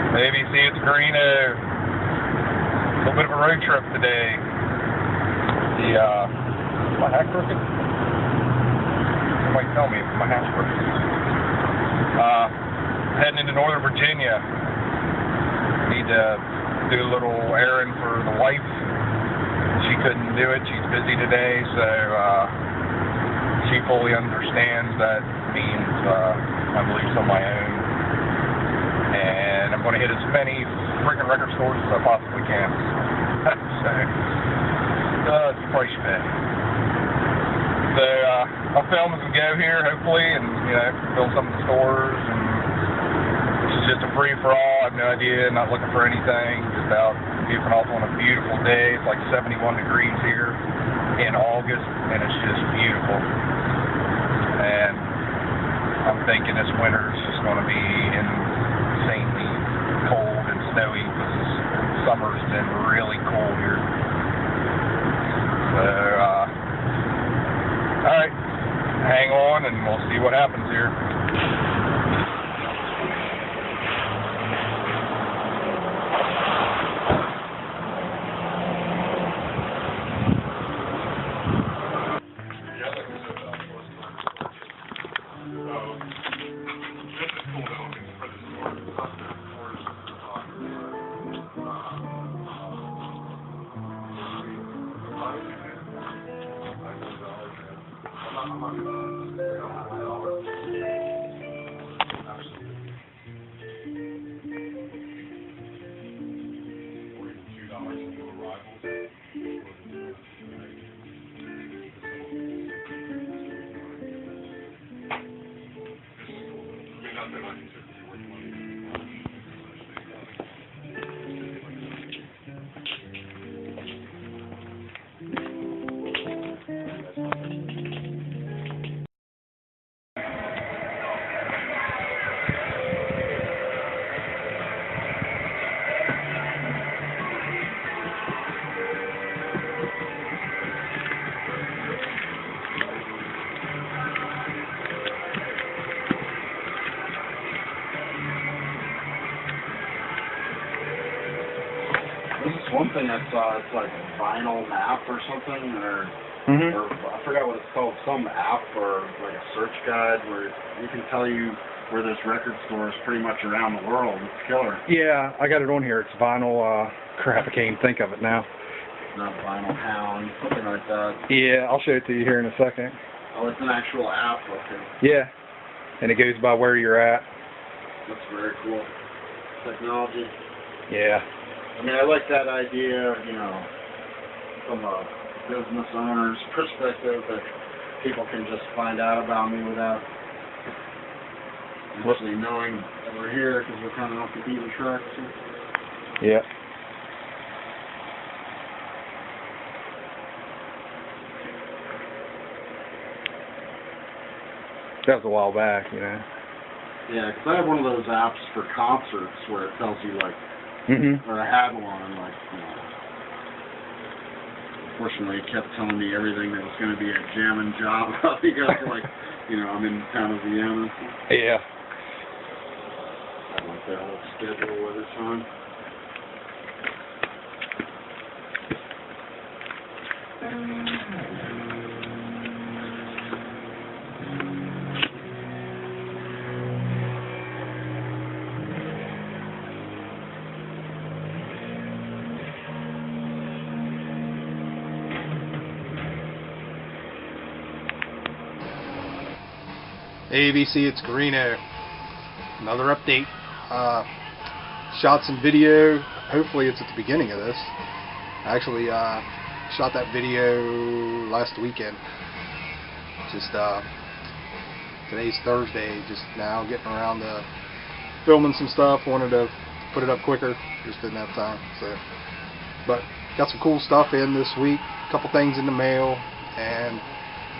ABC, it's Greeno. A little bit of a road trip today. Is my hat crooked? Somebody tell me if my hat's crooked. Heading into Northern Virginia. Need to do a little errand for the wife. She couldn't do it. She's busy today, so she fully understands that means I'm loose on my own. And I'm going to hit as many freaking record stores as I possibly can. So, it's pretty spit. So, I'll film as we go here, hopefully, and, film some of the stores. And this is just a free-for-all. I have no idea, not looking for anything. Just out goofing off on a beautiful day. It's like 71 degrees here in August, and it's just beautiful. And I'm thinking this winter is just going to be insanely cold and snowy because summer's been really cold here. So, alright, hang on and we'll see what happens here. One thing I saw, it's like a vinyl map or something, or I forgot what it's called, some app or like a search guide where you can tell you where there's record stores pretty much around the world. It's killer. Yeah, I got it on here. It's vinyl, crap, I can't even think of it now. Not Vinyl Hound, something like that. Yeah, I'll show it to you here in a second. Oh, it's an actual app, okay. Yeah, and it goes by where you're at. That's very cool. Technology. Yeah. I mean, I like that idea, from a business owner's perspective, that people can just find out about me without actually knowing that we're here because we're kind of off the beaten track. So. Yeah. That was a while back, Yeah, because I have one of those apps for concerts where it tells you, like, or I had one, like, unfortunately it kept telling me everything that was going to be a jamming job because, like, I'm in town of Vienna. Yeah. I like that whole schedule with it's on. ABC, it's Greeno. Another update. Shot some video. Hopefully it's at the beginning of this. I actually shot that video last weekend. Just today's Thursday. Just now getting around to filming some stuff. Wanted to put it up quicker. Just didn't have time. So, but got some cool stuff in this week. A couple things in the mail, and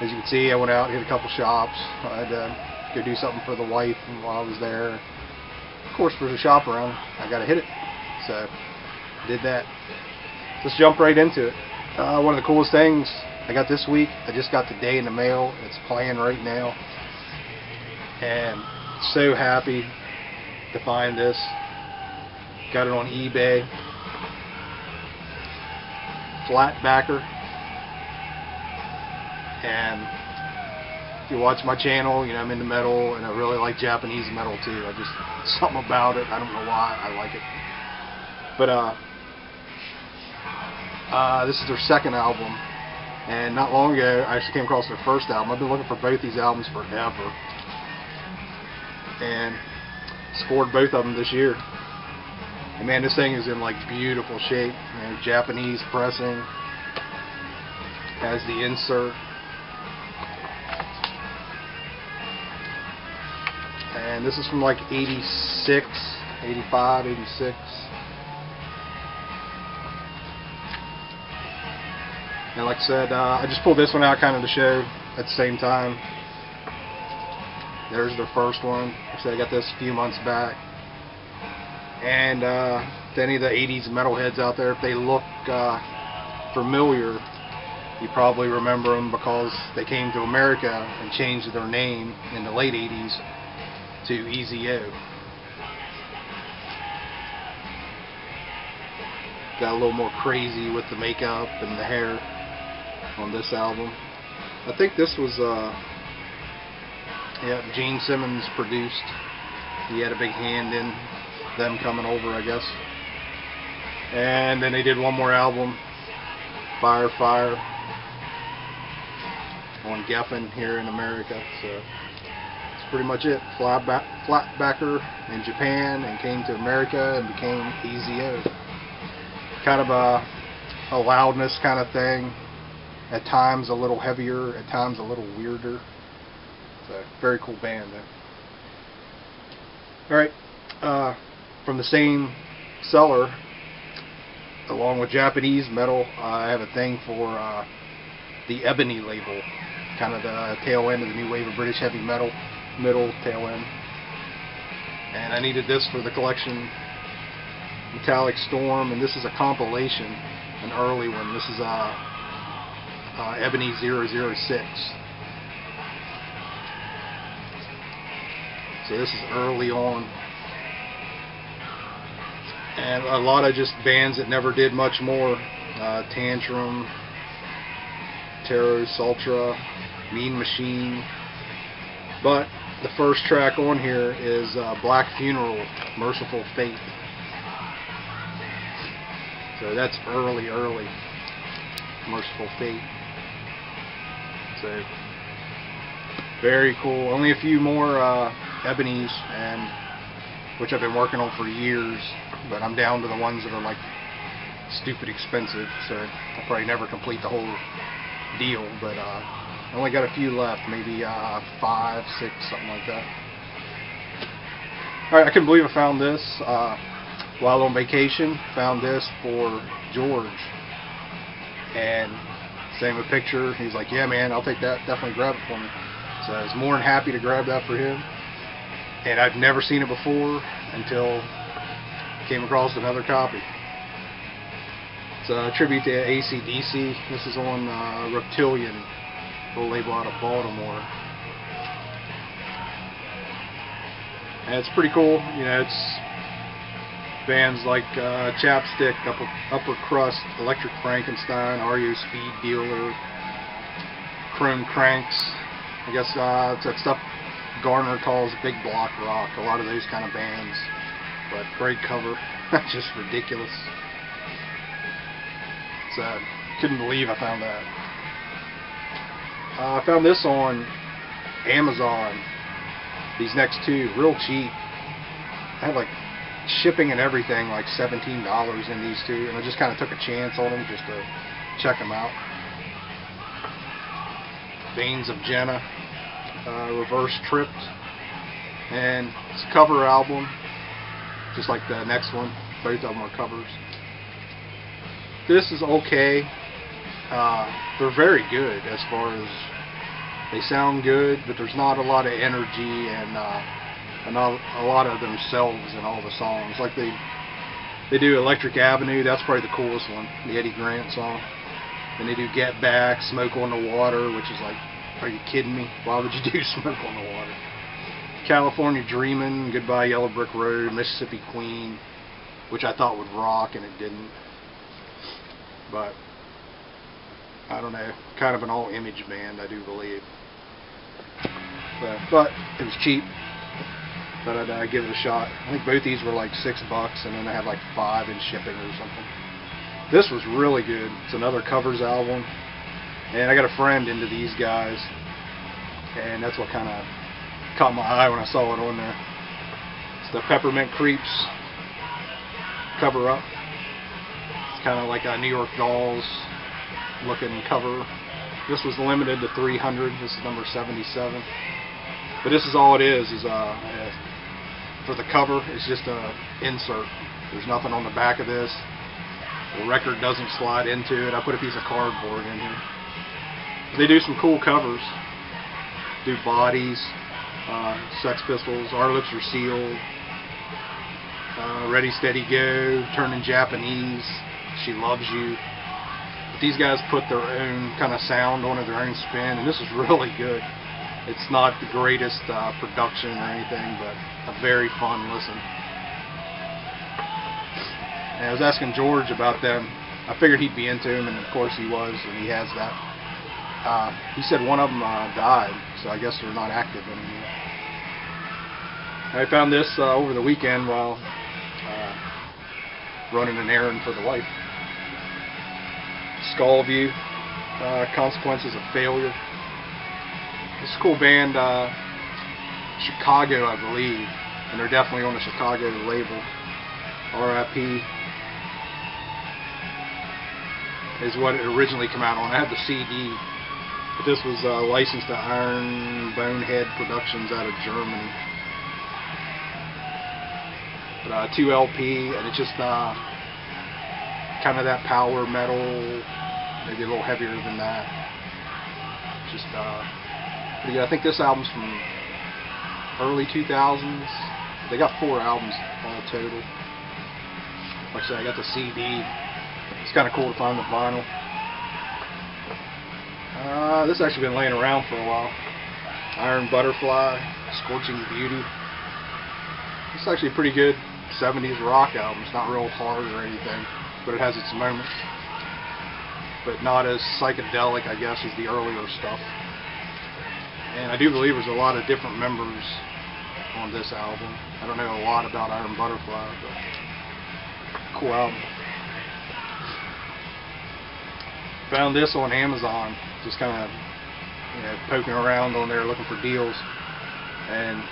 as you can see, I went out, hit a couple shops. I had to go do something for the wife while I was there. Of course, for the shop around, I got to hit it. So, did that. Let's jump right into it. One of the coolest things I got this week, I just got today in the mail. It's playing right now. And so happy to find this. Got it on eBay. Flat backer. And if you watch my channel, you know I'm into metal, and I really like Japanese metal too. Something about it. I don't know why I like it. But this is their second album, and not long ago I actually came across their first album. I've been looking for both these albums forever, and scored both of them this year. And man, this thing is in like beautiful shape. You know, Japanese pressing, has the insert, and this is from like 86, 85, 86. And like I said, I just pulled this one out kind of to show at the same time. There's their first one. Like I said, I got this a few months back. And to any of the 80s metalheads out there, if they look familiar, you probably remember them because they came to America and changed their name in the late 80s to EZO. Got a little more crazy with the makeup and the hair on this album. I think this was Gene Simmons produced. He had a big hand in them coming over, I guess. And then they did one more album, Fire Fire, on Geffen here in America. So that's pretty much it. Flatbacker in Japan, and came to America and became EZO. Kind of a loudness kind of thing. At times a little heavier, at times a little weirder. It's a very cool band though. Alright, from the same seller, along with Japanese metal, I have a thing for the Ebony label. Kind of the tail end of the new wave of British heavy metal, middle tail end. And I needed this for the collection, Metallic Storm, and this is a compilation, an early one. This is Ebony 006. So this is early on. And a lot of just bands that never did much more. Tantrum, Terror, Sultra, Mean Machine. But the first track on here is Black Funeral, Merciful Fate. So that's early Merciful Fate. So very cool. Only a few more Ebonies, and which I've been working on for years, but I'm down to the ones that are like stupid expensive, so I'll probably never complete the whole deal, but I only got a few left, maybe 5, 6, something like that. Alright, I couldn't believe I found this while on vacation. Found this for George, and sent him a picture. He's like, yeah man, I'll take that, definitely grab it for me. So I was more than happy to grab that for him. And I've never seen it before until I came across another copy. It's a tribute to AC/DC. This is on Reptilian, a little label out of Baltimore. And it's pretty cool. You know, it's bands like Chapstick, Upper Crust, Electric Frankenstein, REO Speed Dealer, Chrome Cranks. I guess it's that stuff Garner calls big block rock. A lot of those kind of bands. But great cover. Just ridiculous. So couldn't believe I found that. I found this on Amazon. These next two, real cheap. I had like shipping and everything, like $17 in these two, and I just kind of took a chance on them just to check them out. Veins of Jenna, Reverse Tripped, and it's a cover album, just like the next one. Both of them are covers. This is okay. They're very good as far as they sound good, but there's not a lot of energy and not a lot of themselves in all the songs. Like they do Electric Avenue, that's probably the coolest one, the Eddie Grant song. Then they do Get Back, Smoke on the Water, which is like, are you kidding me? Why would you do Smoke on the Water? California Dreamin', Goodbye Yellow Brick Road, Mississippi Queen, which I thought would rock, and it didn't. But I don't know, kind of an all-image band, I do believe. But it was cheap. But I'd give it a shot. I think both these were like $6, and then I had like 5 in shipping or something. This was really good. It's another covers album, and I got a friend into these guys, and that's what kind of caught my eye when I saw it on there. It's the Peppermint Creeps cover up. It's kind of like a New York Dolls looking cover. This was limited to 300. This is number 77. But this is all it is for the cover. It's just a insert. There's nothing on the back of this. The record doesn't slide into it. I put a piece of cardboard in here. They do some cool covers. Do Bodies, Sex Pistols, Our Lips Are Sealed, Ready Steady Go, Turning Japanese, She Loves You. But these guys put their own kind of sound on it, their own spin, and this is really good. It's not the greatest production or anything, but a very fun listen. And I was asking George about them. I figured he'd be into them, and of course he was, and he has that. He said one of them died, so I guess they're not active anymore. I found this over the weekend while running an errand for the wife. Skull View, Consequences of Failure. It's a cool band, Chicago, I believe, and they're definitely on the Chicago label. R.I.P. is what it originally came out on. I have the CD, but this was licensed to Iron Bonehead Productions out of Germany. But 2 LP, and it's just kind of that power metal, maybe a little heavier than that. Just pretty good. I think this album's from early 2000s. They got 4 albums all total. Like I said, I got the CD. It's kind of cool to find the vinyl. This has actually been laying around for a while. Iron Butterfly, Scorching Beauty. It's actually a pretty good 70s rock album. It's not real hard or anything, but it has its moments. But not as psychedelic, I guess, as the earlier stuff. And I do believe there's a lot of different members on this album. I don't know a lot about Iron Butterfly, but cool album. Found this on Amazon, just kind of poking around on there looking for deals, and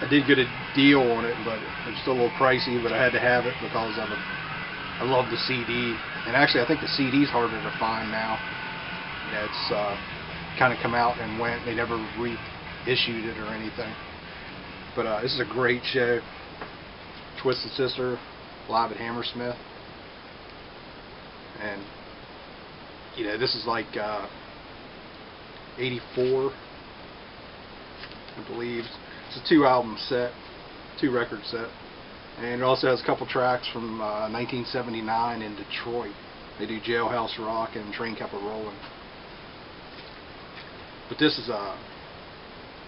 I did get a deal on it, but it was still a little pricey, but I had to have it because I love the CD, and actually I think the CD's harder to find now. It's kind of come out and went. They never reissued it or anything. But this is a great show. Twisted Sister live at Hammersmith, and this is like 84, I believe. It's a 2-album set, 2-record set, and it also has a couple tracks from 1979 in Detroit. They do Jailhouse Rock and Train Kept a Rollin'. But this is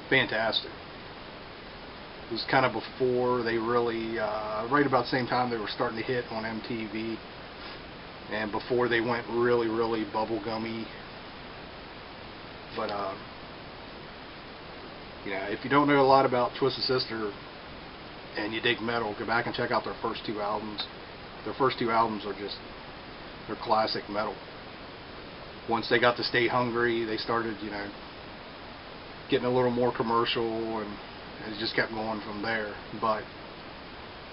fantastic. It was kind of before they really, right about the same time they were starting to hit on MTV, and before they went really, really bubblegummy. But if you don't know a lot about Twisted Sister and you dig metal, go back and check out their first 2 albums. Their first 2 albums are just, they're classic metal. Once they got to Stay Hungry, they started, getting a little more commercial, and it just kept going from there. But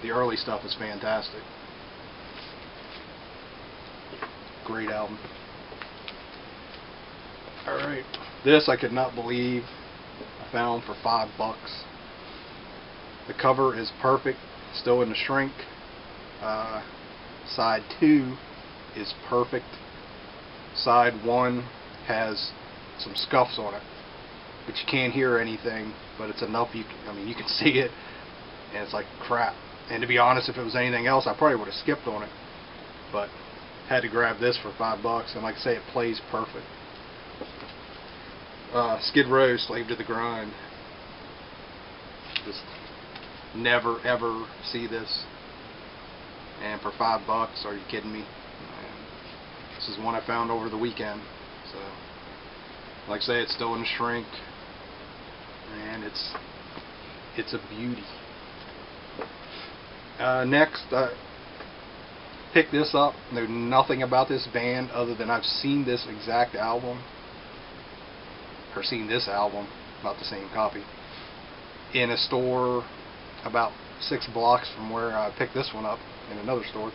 the early stuff is fantastic. Great album. Alright, this I could not believe I found for $5. The cover is perfect, still in the shrink. Side 2 is perfect. Side 1 has some scuffs on it, but you can't hear anything, but it's enough you can see it, and it's like crap. And to be honest, if it was anything else, I probably would have skipped on it, but had to grab this for $5, and like I say, it plays perfect. Skid Row, Slave to the Grind. Just never ever see this and for $5, are you kidding me? And this is one I found over the weekend. So, like I say, it's still in the shrink, and it's a beauty. Next, picked this up. Know nothing about this band other than I've seen this exact album, or seen this album, about the same copy, in a store about 6 blocks from where I picked this one up, in another store,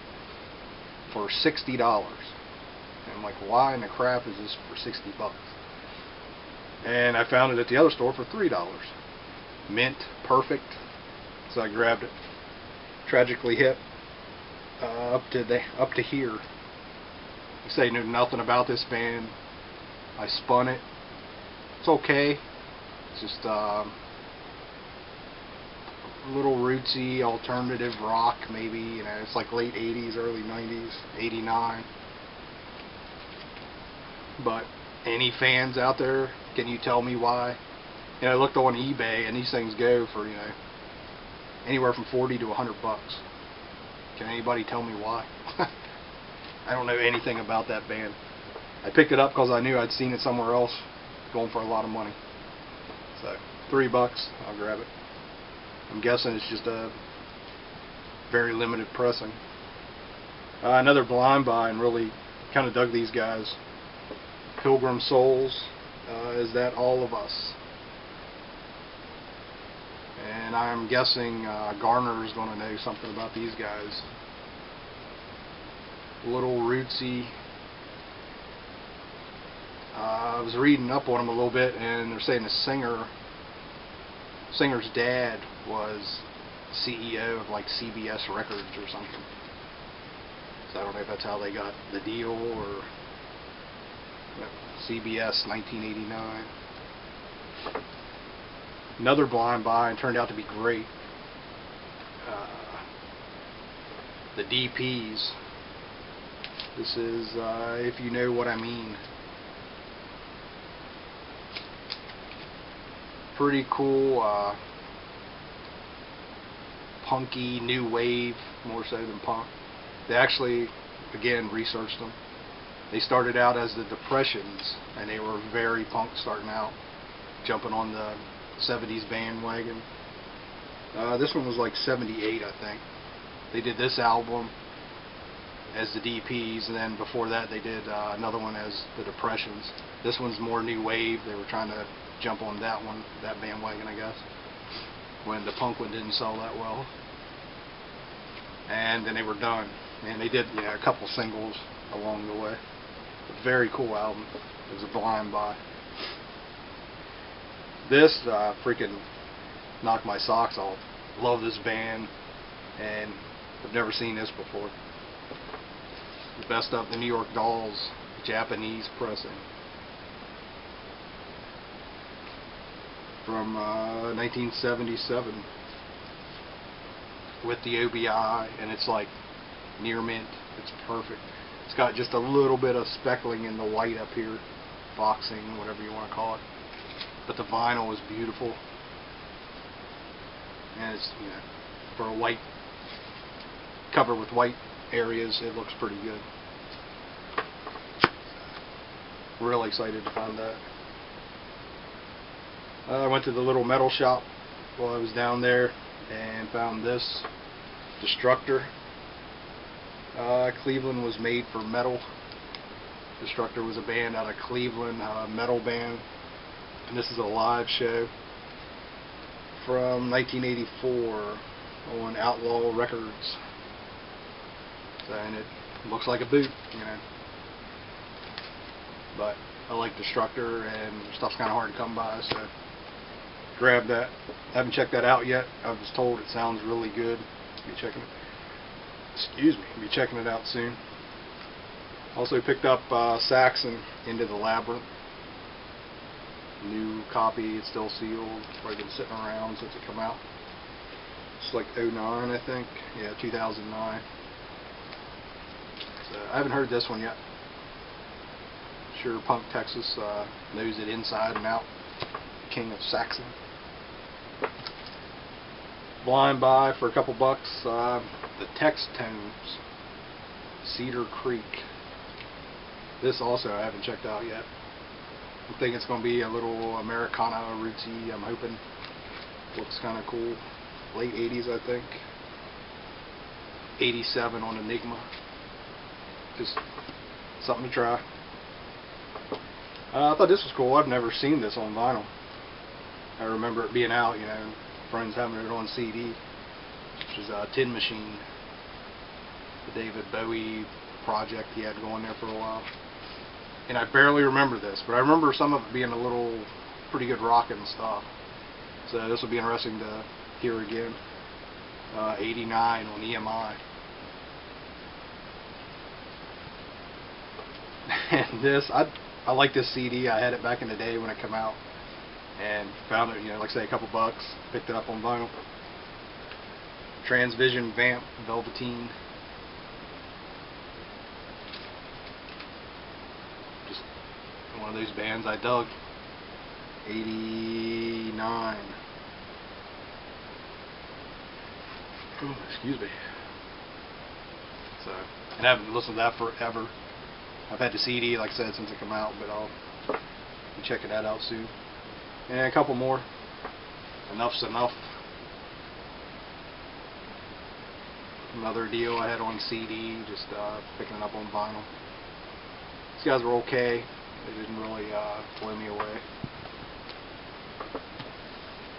for $60. And I'm like, why in the crap is this for $60? And I found it at the other store for $3. Mint, perfect. So I grabbed it. Tragically hit up to here. I say knew nothing about this band. I spun it. It's okay. It's just a little rootsy alternative rock, maybe. You know, it's like late 80s, early 90s, 89. But any fans out there, can you tell me why? You know, I looked on eBay, and these things go for, you know, anywhere from $40 to $100. Can anybody tell me why? I don't know anything about that band. I picked it up because I knew I'd seen it somewhere else going for a lot of money. So $3, I'll grab it. I'm guessing it's just a very limited pressing. Another blind buy, and really kind of dug these guys. Pilgrim Souls, Is That All of Us? And I'm guessing Garner is going to know something about these guys. A little rootsy. I was reading up on them a little bit, and they're saying the singer's dad was CEO of like CBS Records or something. So I don't know if that's how they got the deal, or CBS 1989. Another blind buy, and turned out to be great. The DPs. This is, if you know what I mean. Pretty cool, punky, new wave, more so than punk. They actually, again, researched them. They started out as the Depressions, and they were very punk starting out, jumping on the 70s bandwagon. This one was like 78, I think. They did this album as the DPs, and then before that they did another one as the Depressions. This one's more new wave. They were trying to jump on that one, that bandwagon, I guess, when the punk one didn't sell that well. And then they were done. And they did, you know, a couple singles along the way. A very cool album. It was a blind buy. This freaking knocked my socks off. Love this band, and I've never seen this before. The Best of the New York Dolls, Japanese pressing, from 1977, with the OBI, and it's like near mint. It's perfect. It's got just a little bit of speckling in the white up here, boxing, whatever you want to call it. But the vinyl is beautiful, and it's, you know, for a white cover with white areas, it looks pretty good. Really excited to find that. I went to the little metal shop while I was down there and found this Destructor. Cleveland was made for metal. Destructor was a band out of Cleveland, a metal band. And this is a live show from 1984 on Outlaw Records. And it looks like a boot, you know. But I like Destructor, and stuff's kind of hard to come by, so grab that. I haven't checked that out yet. I was told it sounds really good. Be checking it. Excuse me. Be checking it out soon. Also picked up Saxon, Into the Labyrinth. New copy. It's still sealed. Probably been sitting around since it came out. It's like 09, I think. Yeah, 2009. So I haven't heard this one yet. Sure, Punk Texas knows it inside and out. King of Saxon. blind buy for a couple bucks. The Text Tones, Cedar Creek. This also I haven't checked out yet. I think it's going to be a little Americana rootsy, I'm hoping. Looks kind of cool. Late 80s, I think. 87 on Enigma. Just something to try. I thought this was cool. I've never seen this on vinyl. I remember it being out, you know, friends having it on CD, which is Tin Machine, the David Bowie project he had going there for a while. And I barely remember this, but I remember some of it being a little pretty good rockin' stuff. So this will be interesting to hear again. 89 on EMI. And this, I like this CD. I had it back in the day when it came out, and found it, you know, like I say, a couple bucks. Picked it up on vinyl. Transvision Vamp Velveteen. Just one of those bands I dug. 89. Ooh, excuse me. So, and I haven't listened to that forever. I've had the CD, like I said, since it came out, but I'll be checking that out soon. And a couple more. Enough's Enough. Another deal I had on CD, just picking it up on vinyl. These guys were okay. They didn't really blow me away.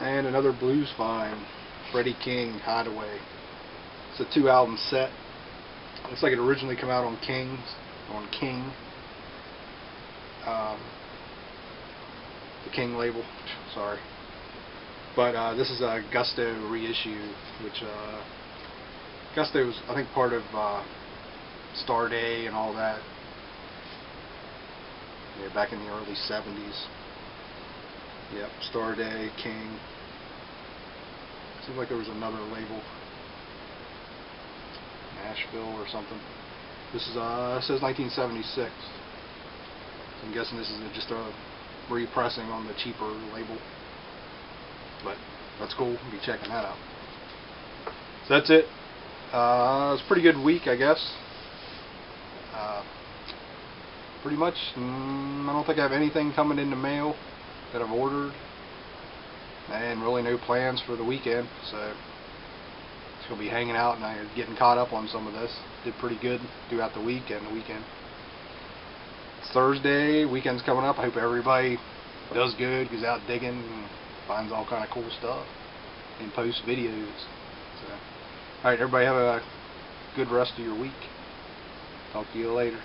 And another blues find, Freddie King, Hideaway. It's a 2-album set. Looks like it originally came out on King. The King label, sorry. But this is a Gusto reissue, which Gusto was, I think, part of Star Day and all that. Yeah, back in the early 70s. Yep, Star Day, King. Seems like there was another label, Nashville or something. This is it says 1976. So I'm guessing this is just a repressing on the cheaper label. But that's cool. We'll be checking that out. So that's it. It was a pretty good week, I guess. Pretty much, I don't think I have anything coming in the mail that I've ordered, and really no plans for the weekend, so just going to be hanging out and getting caught up on some of this. Did pretty good throughout the week and the weekend. It's Thursday, weekend's coming up. I hope everybody does good, goes out digging, and finds all kind of cool stuff, and posts videos. So, alright, everybody have a good rest of your week. Talk to you later.